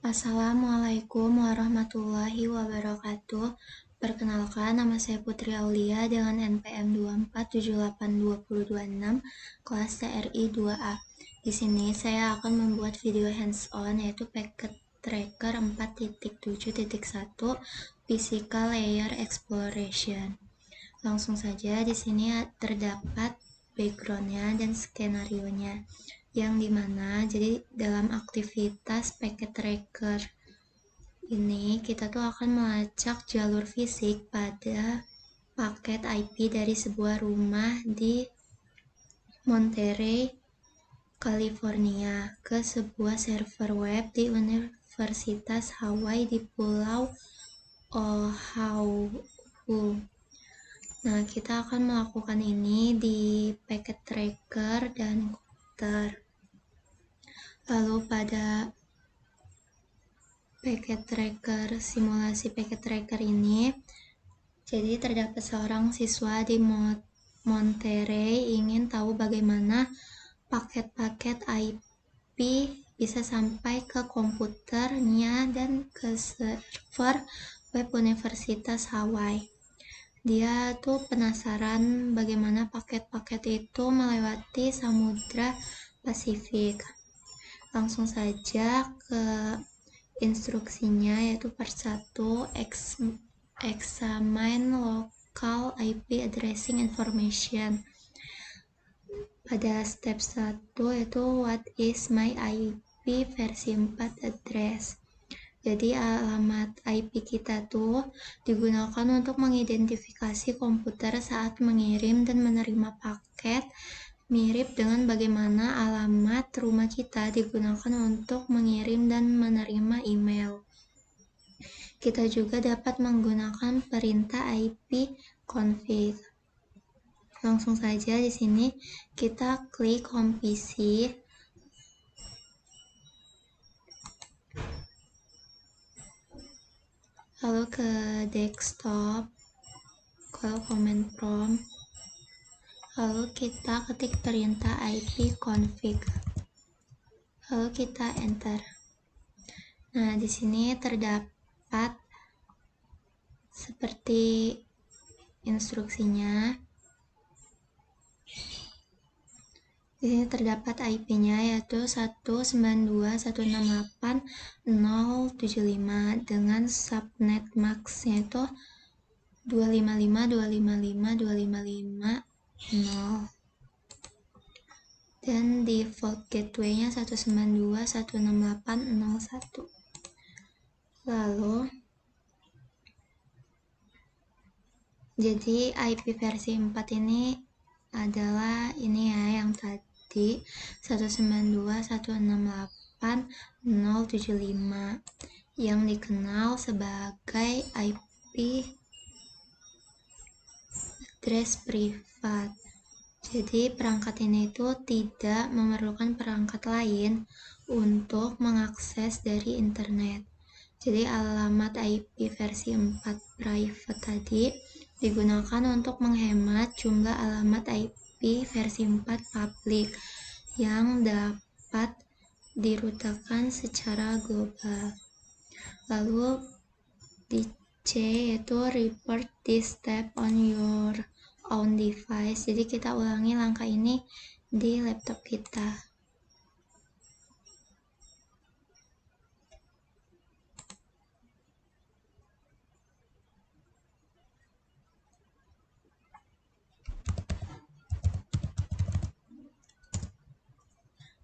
Assalamualaikum warahmatullahi wabarakatuh. Perkenalkan, nama saya Putri Aulia dengan NPM 247822026 kelas TRI 2A. Di sini saya akan membuat video hands-on yaitu Packet Tracker 4.7.1 Physical Layer Exploration. Langsung saja, di sini terdapat backgroundnya dan skenario-nya, yang dimana jadi dalam aktivitas packet tracker ini kita tuh akan melacak jalur fisik pada paket IP dari sebuah rumah di Monterey, California ke sebuah server web di Universitas Hawaii di Pulau Oahu. Nah, kita akan melakukan ini di packet tracker dan komputer. Lalu pada packet tracker, simulasi packet tracker ini, jadi terdapat seorang siswa di Monterey ingin tahu bagaimana paket-paket IP bisa sampai ke komputernya dan ke server web Universitas Hawaii. Dia tuh penasaran bagaimana paket-paket itu melewati Samudra Pasifik. Langsung saja ke instruksinya, yaitu part 1, examine local IP addressing information. Pada step 1 yaitu what is my IP versi 4 address. Jadi alamat IP kita tuh digunakan untuk mengidentifikasi komputer saat mengirim dan menerima paket, mirip dengan bagaimana alamat rumah kita digunakan untuk mengirim dan menerima email. Kita juga dapat menggunakan perintah IP config. Langsung saja di sini kita klik home PC. Lalu ke desktop, ke command prompt, lalu kita ketik perintah IP config, lalu kita enter. Nah, di sini terdapat seperti instruksinya. Di sini terdapat IP-nya yaitu 192.168.075 dengan subnet max-nya itu 255.255.255.0 dan default gateway-nya 192.168.0.1. Lalu jadi IP versi 4 ini adalah ini ya, yang tadi 192.168.075 yang dikenal sebagai IP address privat. Jadi perangkat ini itu tidak memerlukan perangkat lain untuk mengakses dari internet. Jadi alamat IP versi 4 private tadi digunakan untuk menghemat jumlah alamat IP versi 4 public yang dapat dirutakan secara global. Lalu di C yaitu report this step on your own device. Jadi kita ulangi langkah ini di laptop kita.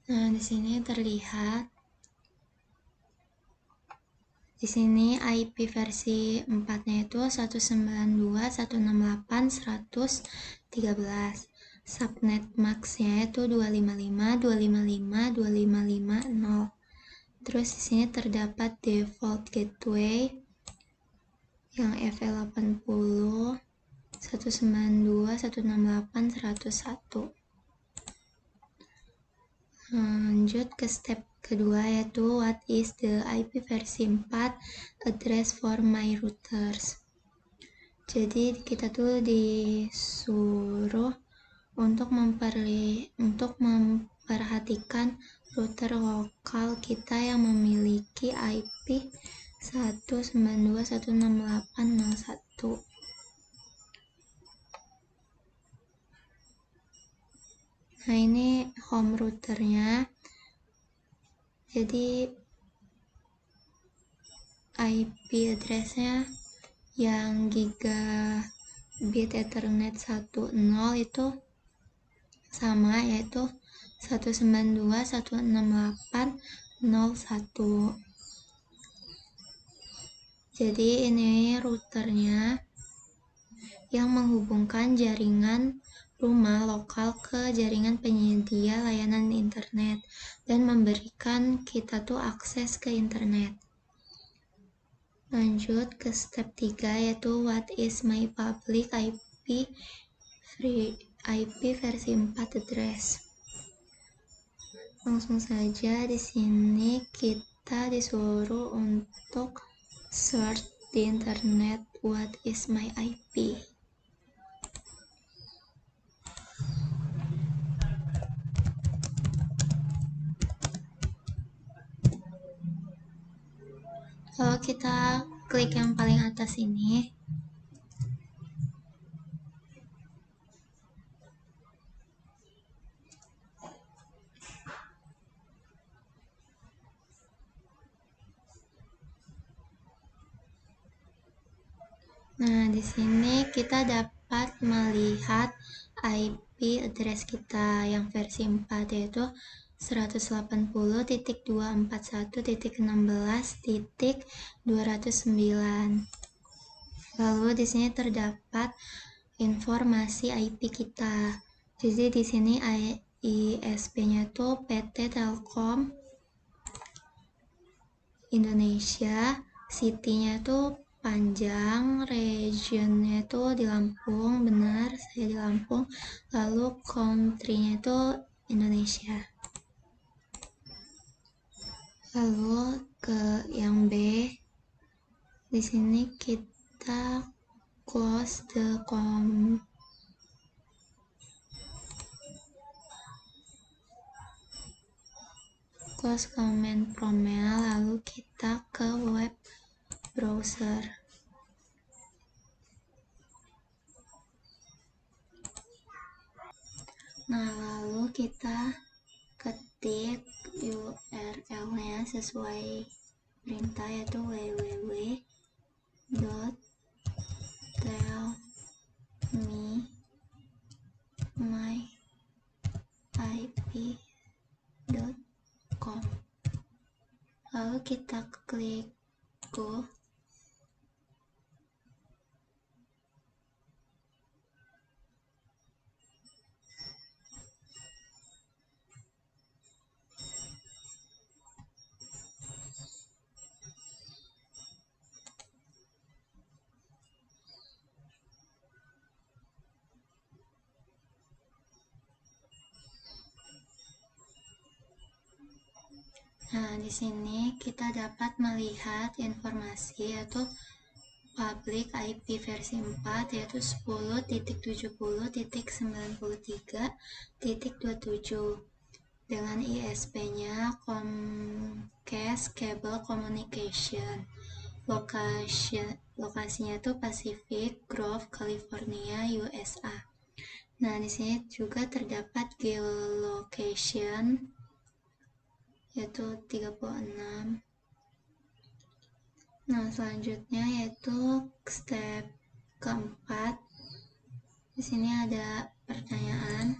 Nah, di sini terlihat di sini IP versi 4-nya itu 192.168.113. Subnet max-nya itu 255.255.255.0. Terus di sini terdapat default gateway yang FL80 192.168.101. Lanjut ke step kedua yaitu what is the IP versi 4 address for my routers. Jadi kita tuh disuruh untuk memperhatikan router lokal kita yang memiliki IP 192.168.0.1. Nah, ini home routernya. Jadi IP addressnya yang gigabit Ethernet 10 itu sama, yaitu 192.168.0.1. Jadi ini routernya yang menghubungkan jaringan rumah lokal ke jaringan penyedia layanan internet dan memberikan kita tuh akses ke internet. Lanjut ke step 3, yaitu what is my public IP versi 4 address. Langsung saja di sini kita disuruh untuk search di internet what is my IP. Kalau kita klik yang paling atas ini, nah di sini kita dapat melihat IP address kita yang versi 4, yaitu 180.251.16.209. Lalu di sini terdapat informasi IP kita. Jadi di sini ISP-nya tuh PT Telkom Indonesia, city-nya tuh panjang, region-nya tuh di Lampung, benar, saya di Lampung. Lalu country-nya tuh Indonesia. Lalu ke yang B, di sini kita close comment promel, lalu kita ke web browser. Nah, lalu kita ketik URL-nya sesuai perintah, yaitu www.tellmemyip.com. Lalu kita klik go. Nah, di sini kita dapat melihat informasi, yaitu public IP versi 4, yaitu 10.70.93.27 dengan ISP-nya Comcast Cable Communication. Lokasinya tuh Pacific Grove, California, USA. Nah, di sini juga terdapat geolocation, yaitu 36. Nah, selanjutnya yaitu step keempat. Di sini ada pertanyaan.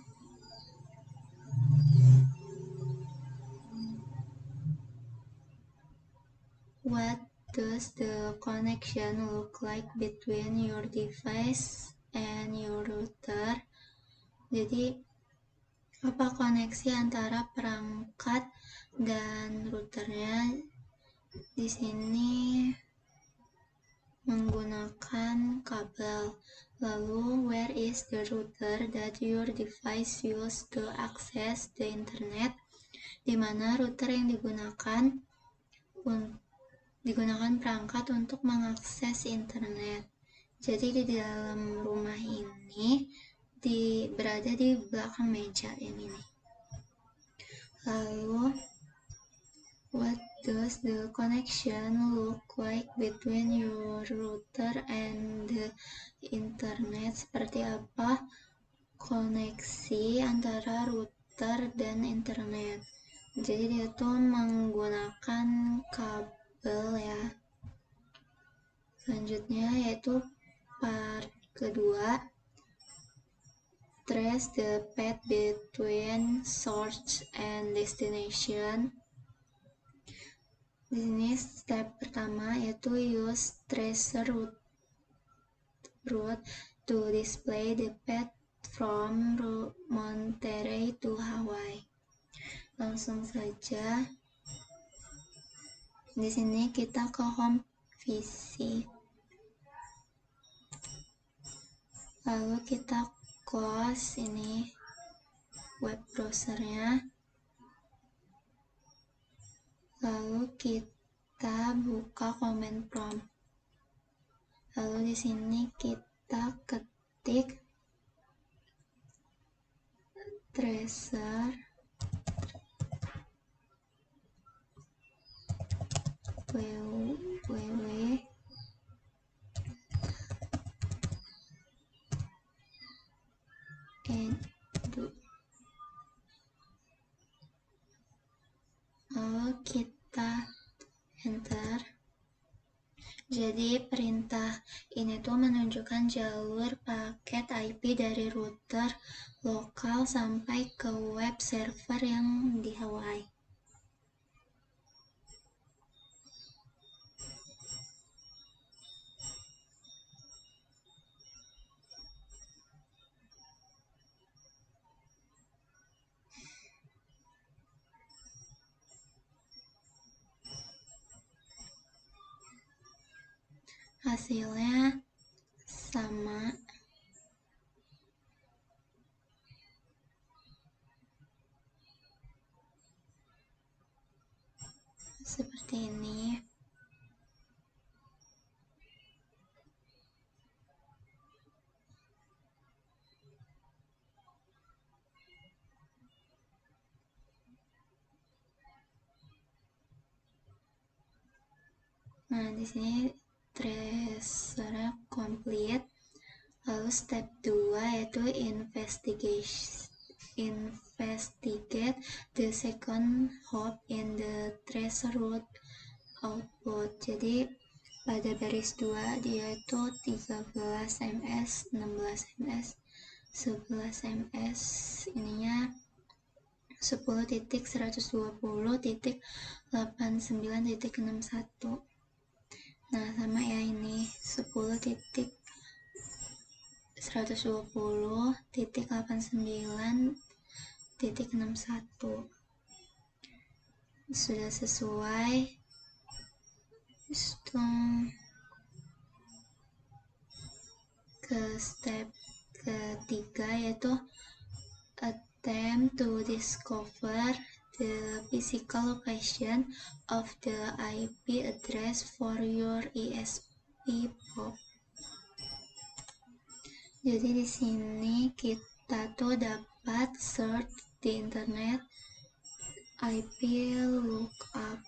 What does the connection look like between your device and your router? Jadi, apa koneksi antara perangkat dan routernya? Di sini menggunakan kabel. Lalu, where is the router that your device use to access the internet? Di mana router yang digunakan perangkat untuk mengakses internet. Jadi di dalam rumah ini berada di belakang meja yang ini. Lalu, what does the connection look like between your router and the internet? Seperti apa koneksi antara router dan internet? Jadi dia tuh menggunakan kabel ya. Selanjutnya yaitu part kedua, trace the path between source and destination. Di sini step pertama yaitu use tracer route to display the path from Monterey to Hawaii. Langsung saja. Di sini kita ke home PC. Lalu kita close ini web browsernya. Lalu kita buka command prompt. Lalu di sini kita ketik tracer www edu. Lalu kita enter. Jadi perintah ini tuh menunjukkan jalur paket IP dari router lokal sampai ke web server yang di Hawaii. Hasilnya sama. Seperti ini. Nah, di sini tracernya complete. Lalu step 2 yaitu investigate the second hop in the tracer route output. Jadi pada baris 2 dia itu 13 ms, 16 ms, 11 ms, ininya 10.120.89.61. Nah, sama ya, ini 10.120.89.61. Sudah sesuai. Ke step ketiga yaitu attempt to discover the physical location of the IP address for your ESP POP. Jadi di sini kita tuh dapat search di internet IP lookup.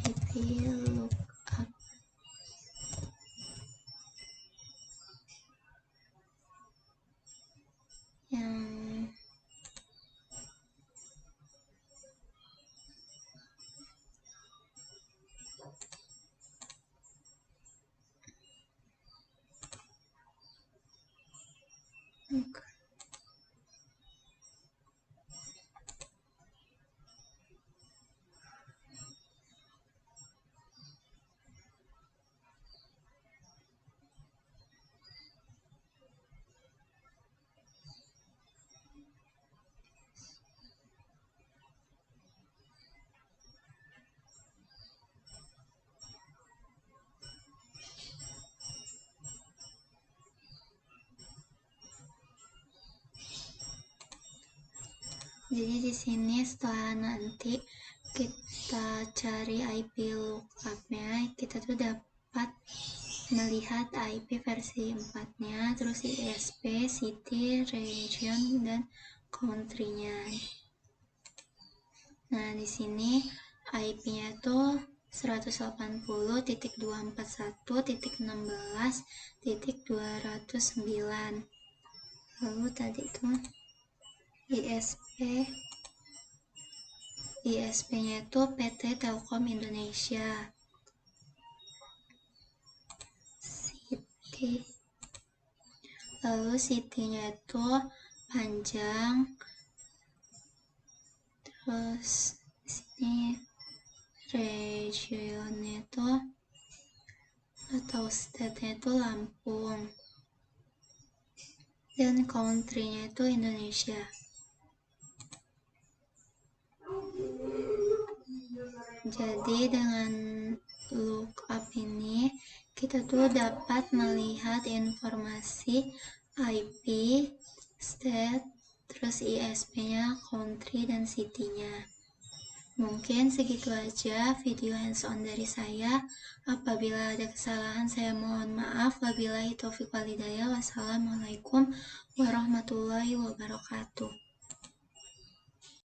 IP lookup. Yang jadi di sini setelah nanti kita cari IP lookupnya, kita tuh dapat melihat IP versi 4-nya, terus ISP, city, region, dan country-nya. Nah, di sini IP-nya tuh 180.241.16.209. Lalu tadi tuh ISP-nya itu PT Telkom Indonesia. Lalu city-nya itu panjang, terus di sini region-nya itu atau state-nya itu Lampung, dan country-nya itu Indonesia. Jadi dengan lookup ini kita tuh dapat melihat informasi IP, state, terus ISP-nya, country, dan city-nya. Mungkin segitu aja video hands-on dari saya. Apabila ada kesalahan saya mohon maaf. Wabillahi taufiq walhidayah. Wassalamualaikum warahmatullahi wabarakatuh.